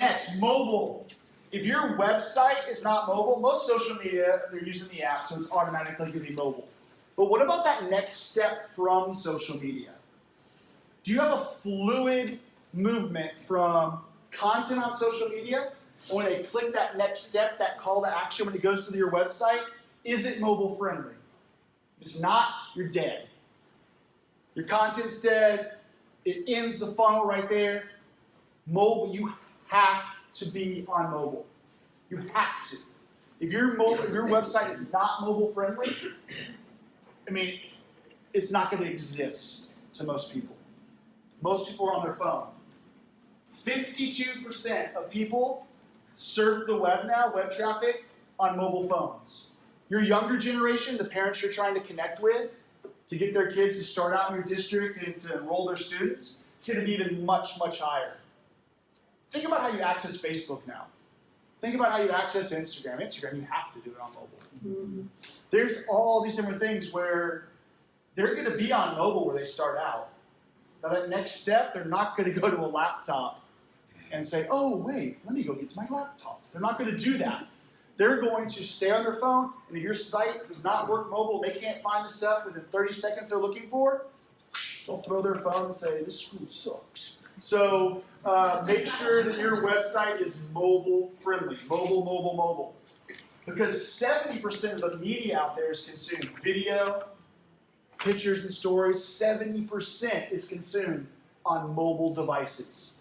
Next, mobile. If your website is not mobile, most social media, they're using the app, so it's automatically going to be mobile. But what about that next step from social media? Do you have a fluid movement from content on social media, and when they click that next step, that call to action when it goes to your website, is it mobile friendly? If it's not, you're dead. Your content's dead. It ends the funnel right there. Mobile, you have to be on mobile. You have to. If your website is not mobile friendly, I mean, it's not going to exist to most people. Most people are on their phone. 52% of people surf the web now, web traffic, on mobile phones. Your younger generation, the parents you're trying to connect with to get their kids to start out in your district and to enroll their students, it's going to be even much, much higher. Think about how you access Facebook now. Think about how you access Instagram. Instagram, you have to do it on mobile. Mm-hmm. There's all these different things where they're going to be on mobile where they start out. Now that next step, they're not going to go to a laptop and say, oh, wait, let me go get to my laptop. They're not going to do that. They're going to stay on their phone, and if your site does not work mobile, they can't find the stuff within 30 seconds they're looking for, they'll throw their phone and say, this school sucks. So make sure that your website is mobile friendly. Mobile, mobile, mobile. Because 70% of the media out there is consumed. Video, pictures and stories, 70% is consumed on mobile devices.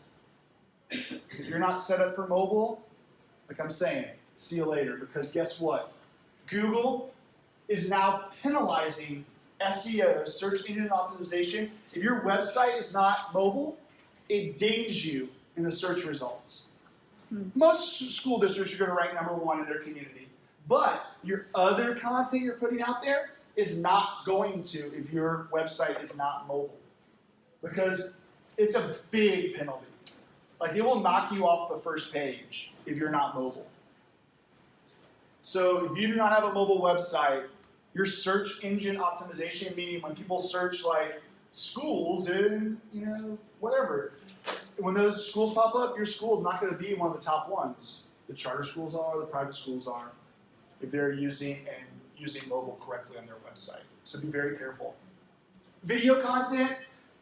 If you're not set up for mobile, like I'm saying, see you later. Because guess what? Google is now penalizing SEO, search engine optimization. If your website is not mobile, it dings you in the search results. Most school districts are going to rank #1 in their community. But your other content you're putting out there is not going to if your website is not mobile. Because it's a big penalty. Like, it will knock you off the first page if you're not mobile. So if you do not have a mobile website, your search engine optimization, meaning when people search like schools in, whatever, when those schools pop up, your school is not going to be one of the top ones. The charter schools are, the private schools are, if they're using mobile correctly on their website. So be very careful. Video content,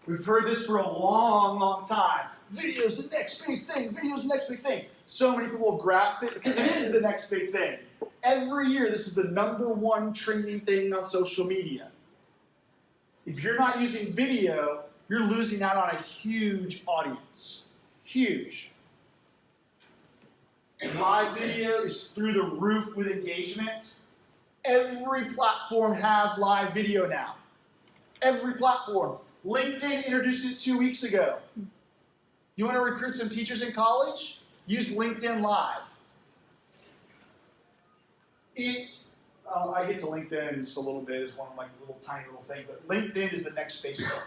we've heard this for a long, long time. Video's the next big thing. Video's the next big thing. So many people have grasped it because it is the next big thing. Every year, this is the #1 trending thing on social media. If you're not using video, you're losing out on a huge audience. Huge. Live video is through the roof with engagement. Every platform has live video now. Every platform. LinkedIn introduced it 2 weeks ago. You want to recruit some teachers in college? Use LinkedIn Live. I get to LinkedIn in just a little bit as one of my tiny little thing, but LinkedIn is the next Facebook.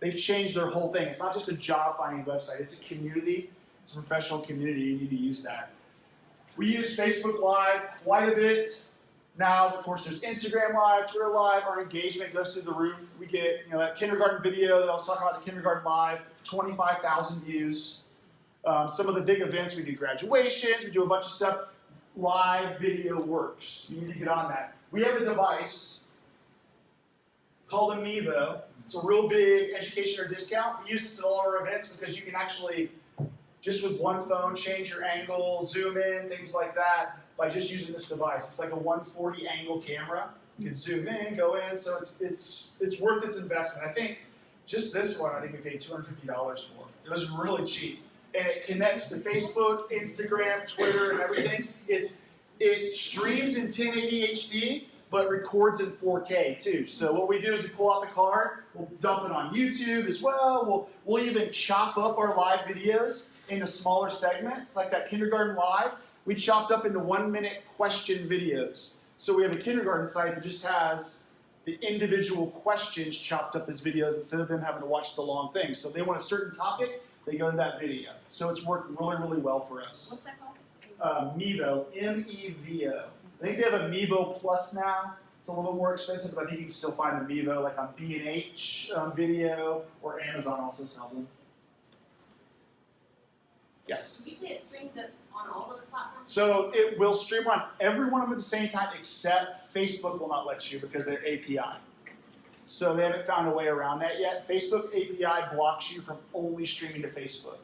They've changed their whole thing. It's not just a job finding website, it's a community. It's a professional community. You need to use that. We use Facebook Live quite a bit. Now, of course, there's Instagram Live, Twitter Live. Our engagement goes through the roof. We get that kindergarten video that I was talking about, the kindergarten live, 25,000 views. Some of the big events, we do graduations, we do a bunch of stuff. Live video works. You need to get on that. We have a device called a Mevo. It's a real big education or discount. We use this at all our events because you can actually, just with one phone, change your angle, zoom in, things like that, by just using this device. It's like a 140 angle camera. You can zoom in, go in, so it's worth its investment. I think just this one, I think we paid $250 for. It was really cheap. And it connects to Facebook, Instagram, Twitter, and everything. It streams in 1080 HD, but records in 4K too. So what we do is we pull out the card, we'll dump it on YouTube as well. We'll even chop up our live videos into smaller segments, like that kindergarten live. We chopped up into 1-minute question videos. So we have a kindergarten site that just has the individual questions chopped up as videos instead of them having to watch the long thing. So if they want a certain topic, they go to that video. So it's worked really, really well for us. What's that called? Mevo, M-E-V-O. I think they have a Mevo Plus now. It's a little more expensive, but I think you can still find the Mevo like on B&H video, or Amazon also sells them. Yes? Did you say it streams it on all those platforms? So it will stream on every one of them at the same time, except Facebook will not let you because they're API. So they haven't found a way around that yet. Facebook API blocks you from only streaming to Facebook.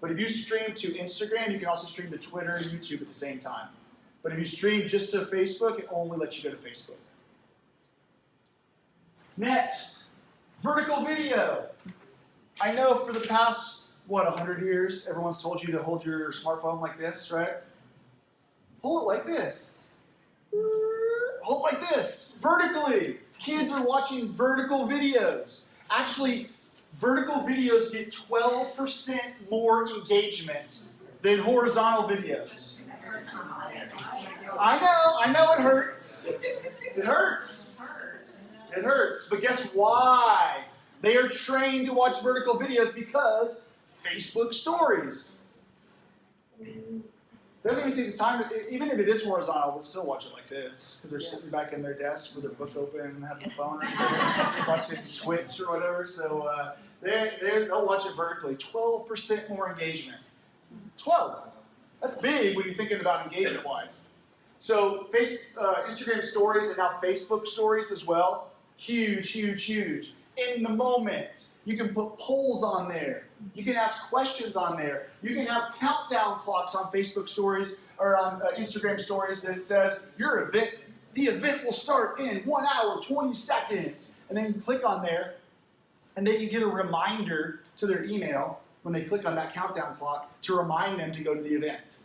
But if you stream to Instagram, you can also stream to Twitter and YouTube at the same time. But if you stream just to Facebook, it only lets you go to Facebook. Next, vertical video. I know for the past, 100 years, everyone's told you to hold your smartphone like this, right? Hold it like this. Hold it like this, vertically. Kids are watching vertical videos. Actually, vertical videos get 12% more engagement than horizontal videos. I know it hurts. It hurts. It hurts. But guess why? They are trained to watch vertical videos because Facebook stories. They don't even take the time, even if it is horizontal, they'll still watch it like this because they're sitting back in their desk with their book open and having a phone watching Twitch or whatever. So they'll watch it vertically. 12% more engagement. 12. That's big when you're thinking about engagement-wise. So Instagram stories and now Facebook stories as well. Huge, huge, huge. In the moment, you can put polls on there. You can ask questions on there. You can have countdown clocks on Facebook stories or on Instagram stories that says the event will start in 1 hour, 20 seconds. And then you click on there and they can get a reminder to their email when they click on that countdown clock to remind them to go to the event.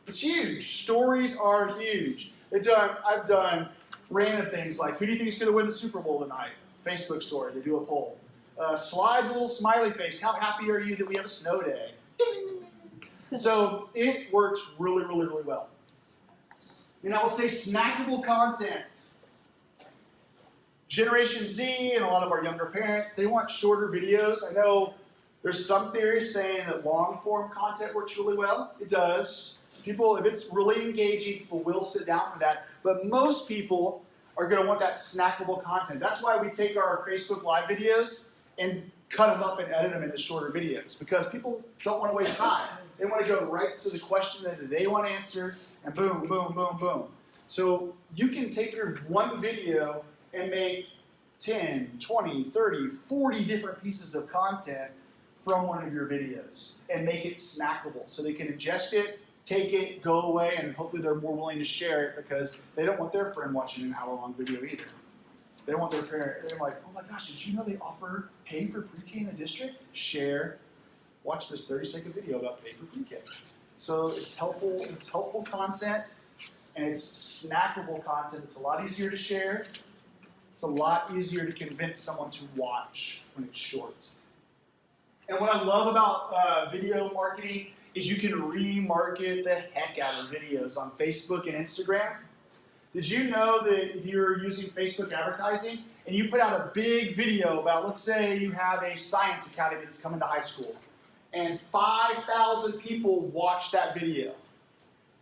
It's huge. Stories are huge. I've done random things like, who do you think is going to win the Super Bowl tonight? Facebook story, they do a poll. Slide the little smiley face. How happy are you that we have a snow day? So it works really, really, really well. And I will say snackable content. Generation Z and a lot of our younger parents, they want shorter videos. I know there's some theories saying that long form content works really well. It does. People, if it's really engaging, people will sit down for that. But most people are going to want that snackable content. That's why we take our Facebook Live videos and cut them up and edit them into shorter videos, because people don't want to waste time. They want to go right to the question that they want to answer, and boom, boom, boom, boom. So you can take your one video and make 10, 20, 30, 40 different pieces of content from one of your videos and make it snackable so they can ingest it, take it, go away, and hopefully they're more willing to share it because they don't want their friend watching an hour-long video either. They want their parent, they're like, oh my gosh, did you know they offer pay for pre-K in the district? Share, watch this 30-second video about pay for pre-K. So it's helpful content, and it's snackable content. It's a lot easier to share. It's a lot easier to convince someone to watch when it's short. And what I love about video marketing is you can remarket the heck out of videos on Facebook and Instagram. Did you know that if you're using Facebook advertising and you put out a big video about, let's say you have a science academy that's coming to high school, and 5,000 people watch that video.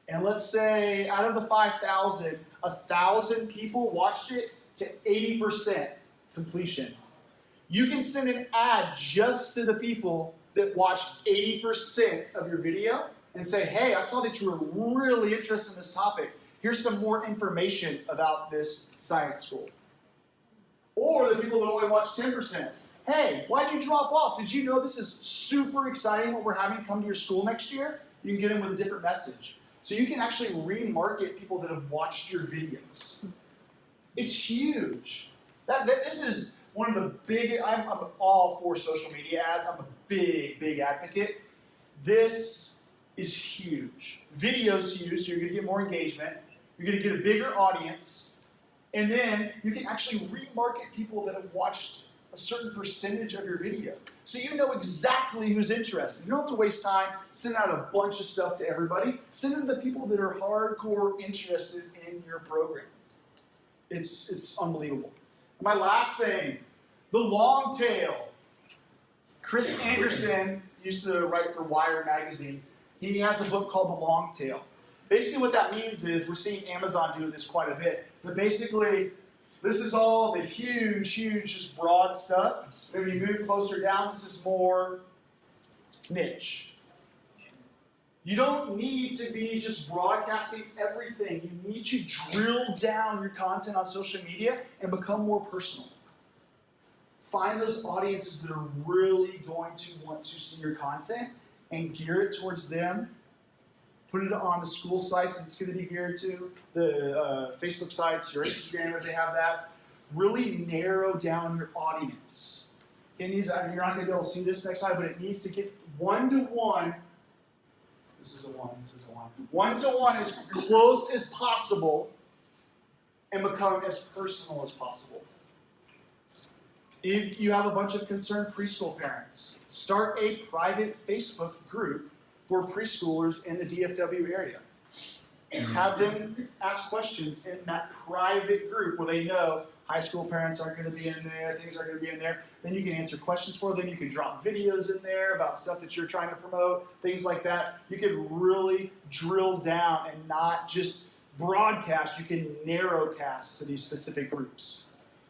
And let's say out of the 5,000, 1,000 people watched it to 80% completion. You can send an ad just to the people that watched 80% of your video and say, hey, I saw that you were really interested in this topic. Here's some more information about this science school. Or the people that only watched 10%. Hey, why'd you drop off? Did you know this is super exciting what we're having come to your school next year? You can get in with a different message. So you can actually remarket people that have watched your videos. It's huge. This is one of the big, I'm all for social media ads. I'm a big, big advocate. This is huge. Video's huge, so you're gonna get more engagement. You're gonna get a bigger audience. And then you can actually remarket people that have watched a certain percentage of your video. So you know exactly who's interested. You don't have to waste time sending out a bunch of stuff to everybody. Send it to the people that are hardcore interested in your program. It's unbelievable. And my last thing, the long tail. Chris Anderson used to write for Wired magazine. He has a book called The Long Tail. Basically what that means is, we're seeing Amazon do this quite a bit, but basically this is all the huge, just broad stuff. When we move closer down, this is more niche. You don't need to be just broadcasting everything. You need to drill down your content on social media and become more personal. Find those audiences that are really going to want to see your content and gear it towards them. Put it on the school sites it's going to be geared to, the Facebook sites, your Instagram if they have that. Really narrow down your audience. It needs, you're not going to be able to see this next slide, but it needs to get one-to-one. This is a one, this is a one. One-to-one as close as possible and become as personal as possible. If you have a bunch of concerned preschool parents, start a private Facebook group for preschoolers in the DFW area. Have them ask questions in that private group where they know high school parents aren't going to be in there, things aren't going to be in there. Then you can answer questions for them. You can drop videos in there about stuff that you're trying to promote, things like that. You can really drill down and not just broadcast. You can narrowcast to these specific groups.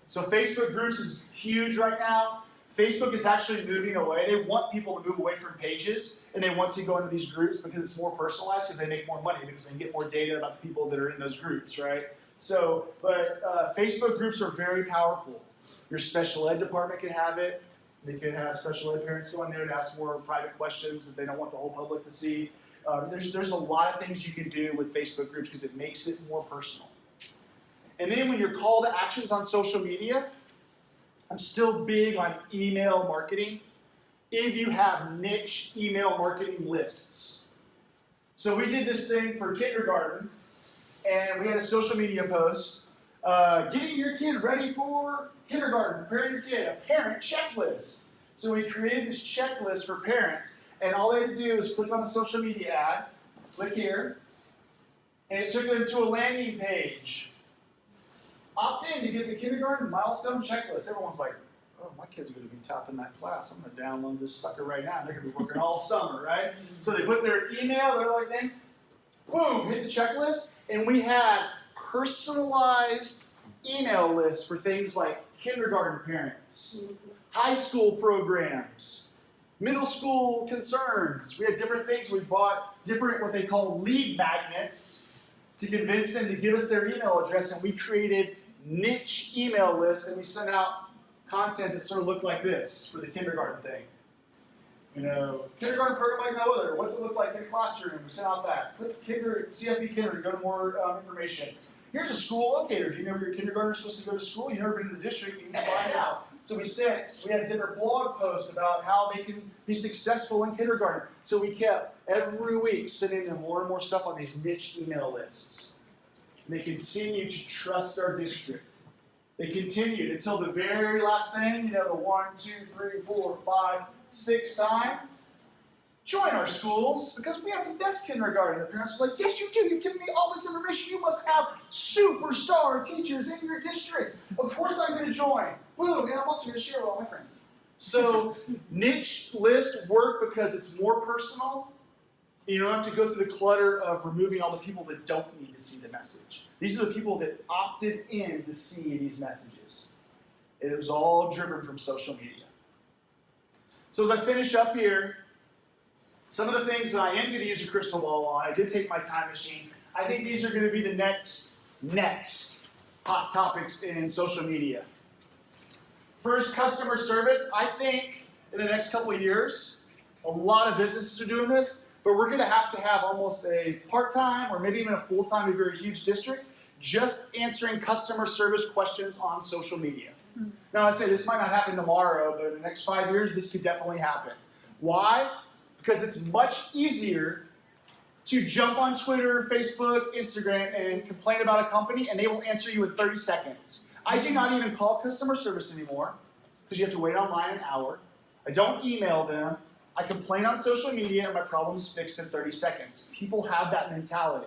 So Facebook groups is huge right now. Facebook is actually moving away. They want people to move away from pages, and they want to go into these groups because it's more personalized, because they make more money, because they can get more data about the people that are in those groups, right? So, but Facebook groups are very powerful. Your special ed department can have it. They can have special ed parents go in there to ask more private questions that they don't want the whole public to see. There's a lot of things you can do with Facebook groups because it makes it more personal. And then when your call to actions on social media, I'm still big on email marketing. If you have niche email marketing lists. So we did this thing for kindergarten, and we had a social media post, getting your kid ready for kindergarten, preparing your kid, a parent checklist. So we created this checklist for parents, and all they had to do is click on the social media ad, click here, and it took them to a landing page. Opt in to get the kindergarten milestone checklist. Everyone's like, oh, my kid's going to be top in that class. I'm going to download this sucker right now. And they're going to be working all summer, right? So they put their email, they're like, then, boom, hit the checklist. And we had personalized email lists for things like kindergarten parents, high school programs, middle school concerns. We had different things. We bought different, what they call lead magnets, to convince them to give us their email address, and we created niche email lists, and we sent out content that sort of looked like this for the kindergarten thing. You know, kindergarten program like no other. What's it look like in a classroom? We sent out that. Click CFB Kinder to go to more information. Here's a school locator. Do you know where your kindergarten is supposed to go to school? You've never been to the district, you need to find out. So we had different blog posts about how they can be successful in kindergarten. So we kept every week sending them more and more stuff on these niche email lists. And they continue to trust our district. They continued until the very last thing, you know, the 1, 2, 3, 4, 5, 6 time. Join our schools because we have the best kindergarten. The parents are like, yes, you do. You've given me all this information. You must have superstar teachers in your district. Of course I'm going to join. Boom, and I'm also going to share with all my friends. So niche lists work because it's more personal. You don't have to go through the clutter of removing all the people that don't need to see the message. These are the people that opted in to see these messages. It was all driven from social media. So as I finish up here, some of the things that I am going to use a crystal ball on, I did take my time machine. I think these are going to be the next hot topics in social media. First, customer service. I think in the next couple of years, a lot of businesses are doing this, but we're going to have almost a part-time or maybe even a full-time if you're a huge district, just answering customer service questions on social media. Now, I say this might not happen tomorrow, but in the next 5 years, this could definitely happen. Why? Because it's much easier to jump on Twitter, Facebook, Instagram, and complain about a company, and they will answer you in 30 seconds. I do not even call customer service anymore, because you have to wait online an hour. I don't email them. I complain on social media, and my problem is fixed in 30 seconds. People have that mentality.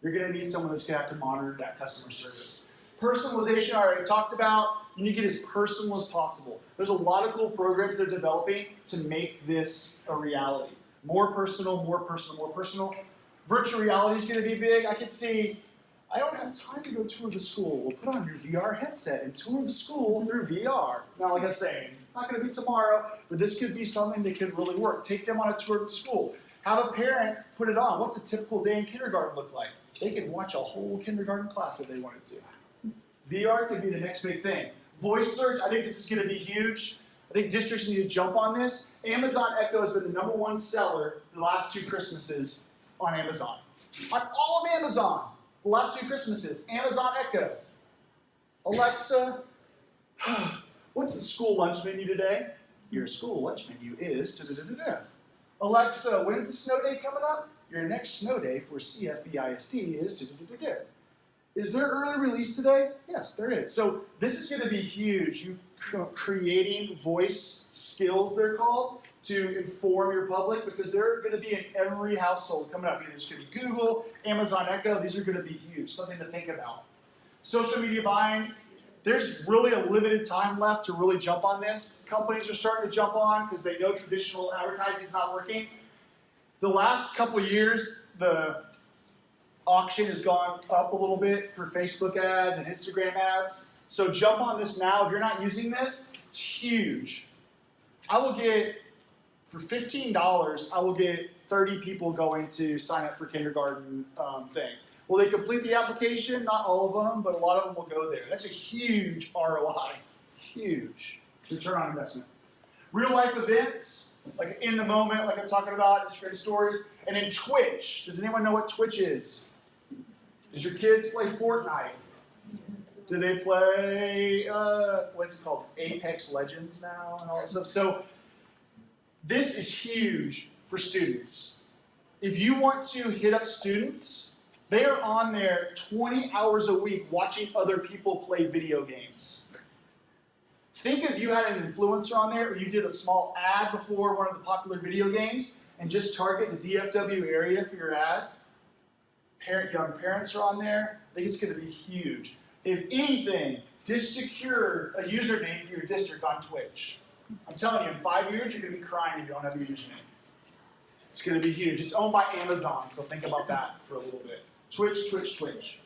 You're going to need someone that's going to have to monitor that customer service. Personalization, I already talked about. You need to get as personal as possible. There's a lot of cool programs they're developing to make this a reality. More personal, more personal, more personal. Virtual reality is going to be big. I could see, I don't have time to go tour the school. We'll put on your VR headset and tour the school through VR. Now, like I'm saying, it's not going to be tomorrow, but this could be something that could really work. Take them on a tour of the school. Have a parent put it on. What's a typical day in kindergarten look like? They could watch a whole kindergarten class if they wanted to. VR could be the next big thing. Voice search, I think this is going to be huge. I think districts need to jump on this. Amazon Echo has been the #1 seller the last 2 Christmases on Amazon. On all of Amazon, the last 2 Christmases, Amazon Echo. Alexa, what's the school lunch menu today? Your school lunch menu is da-da-da-da-da. Alexa, when's the snow day coming up? Your next snow day for CFBISD is da-da-da-da-da. Is there early release today? Yes, there is. So this is going to be huge. You creating voice skills, they're called, to inform your public, because they're going to be in every household coming up. Either it's going to be Google, Amazon Echo. These are going to be huge. Something to think about. Social media buying. There's really a limited time left to really jump on this. Companies are starting to jump on because they know traditional advertising is not working. The last couple of years, the auction has gone up a little bit for Facebook ads and Instagram ads. So jump on this now. If you're not using this, it's huge. I will get, for $15, I will get 30 people going to sign up for kindergarten thing. Will they complete the application? Not all of them, but a lot of them will go there. That's a huge ROI. Huge return on investment. Real life events, like in the moment, like I'm talking about, Instagram stories. And then Twitch. Does anyone know what Twitch is? Does your kids play Fortnite? Do they play, what's it called, Apex Legends now and all that stuff? So this is huge for students. If you want to hit up students, they are on there 20 hours a week watching other people play video games. Think if you had an influencer on there, or you did a small ad before one of the popular video games, and just target the DFW area for your ad. Young parents are on there. I think it's going to be huge. If anything, just secure a username for your district on Twitch. I'm telling you, in 5 years, you're going to be crying if you don't have a username. It's going to be huge. It's owned by Amazon, so think about that for a little bit. Twitch, Twitch, Twitch.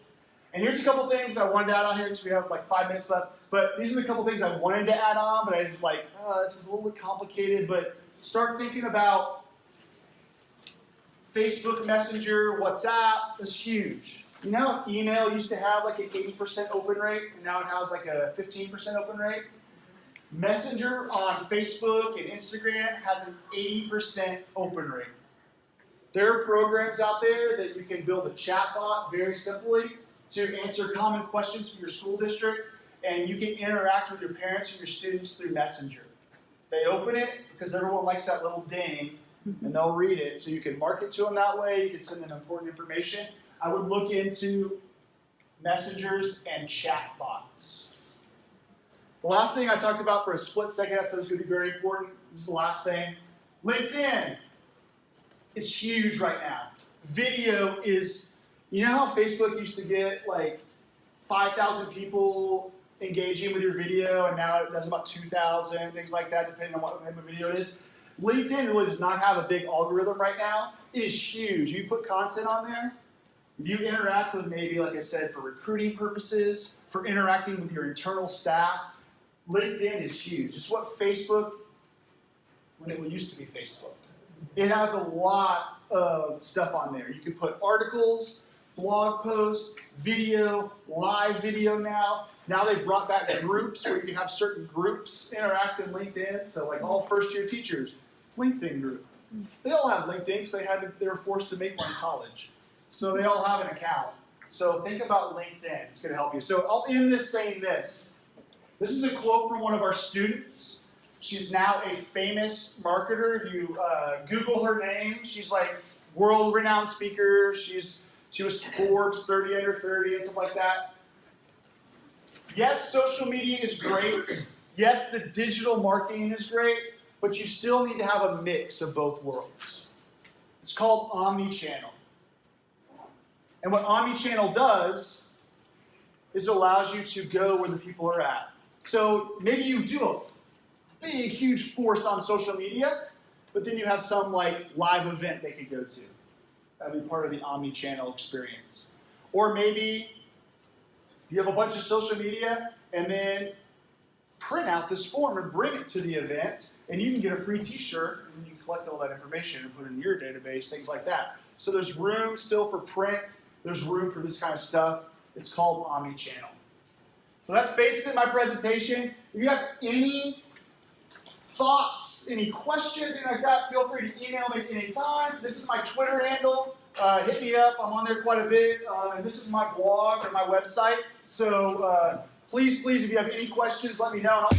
And here's a couple things I wanted to add on here because we have like 5 minutes left. But these are the couple things I wanted to add on, but I was like, oh, this is a little bit complicated. But start thinking about Facebook Messenger, WhatsApp. That's huge. You know, email used to have like an 80% open rate, and now it has like a 15% open rate. Messenger on Facebook and Instagram has an 80% open rate. There are programs out there that you can build a chatbot very simply to answer common questions for your school district, and you can interact with your parents and your students through Messenger. They open it because everyone likes that little ding, and they'll read it, so you can market to them that way. You can send them important information. I would look into messengers and chatbots. The last thing I talked about for a split second, I said was going to be very important. This is the last thing. LinkedIn is huge right now. Video is, you know how Facebook used to get like 5,000 people engaging with your video, and now it does about 2,000, things like that, depending on what type of video it is. LinkedIn really does not have a big algorithm right now. It is huge. You put content on there, if you interact with maybe, like I said, for recruiting purposes, for interacting with your internal staff, LinkedIn is huge. It's what Facebook, when it used to be Facebook. It has a lot of stuff on there. You can put articles, blog posts, video, live video now. Now they brought back groups where you can have certain groups interact in LinkedIn. So like all first-year teachers, LinkedIn group. They all have LinkedIn because they were forced to make one in college. So they all have an account. So think about LinkedIn. It's going to help you. So I'll end this saying this. This is a quote from one of our students. She's now a famous marketer. If you Google her name, she's like world-renowned speaker. She was Forbes 30 under 30 and stuff like that. Yes, social media is great. Yes, the digital marketing is great, but you still need to have a mix of both worlds. It's called omnichannel. And what omnichannel does is allows you to go where the people are at. So maybe you do a big, huge force on social media, but then you have some like live event they could go to. That would be part of the omnichannel experience. Or maybe you have a bunch of social media, and then print out this form and bring it to the event, and you can get a free t-shirt, and you can collect all that information and put it in your database, things like that. So there's room still for print, there's room for this kind of stuff. It's called Omnichannel. So that's basically my presentation. If you have any thoughts, any questions, anything like that, feel free to email me anytime. This is my Twitter handle. Hit me up. I'm on there quite a bit. And this is my blog or my website. So please, if you have any questions, let me know.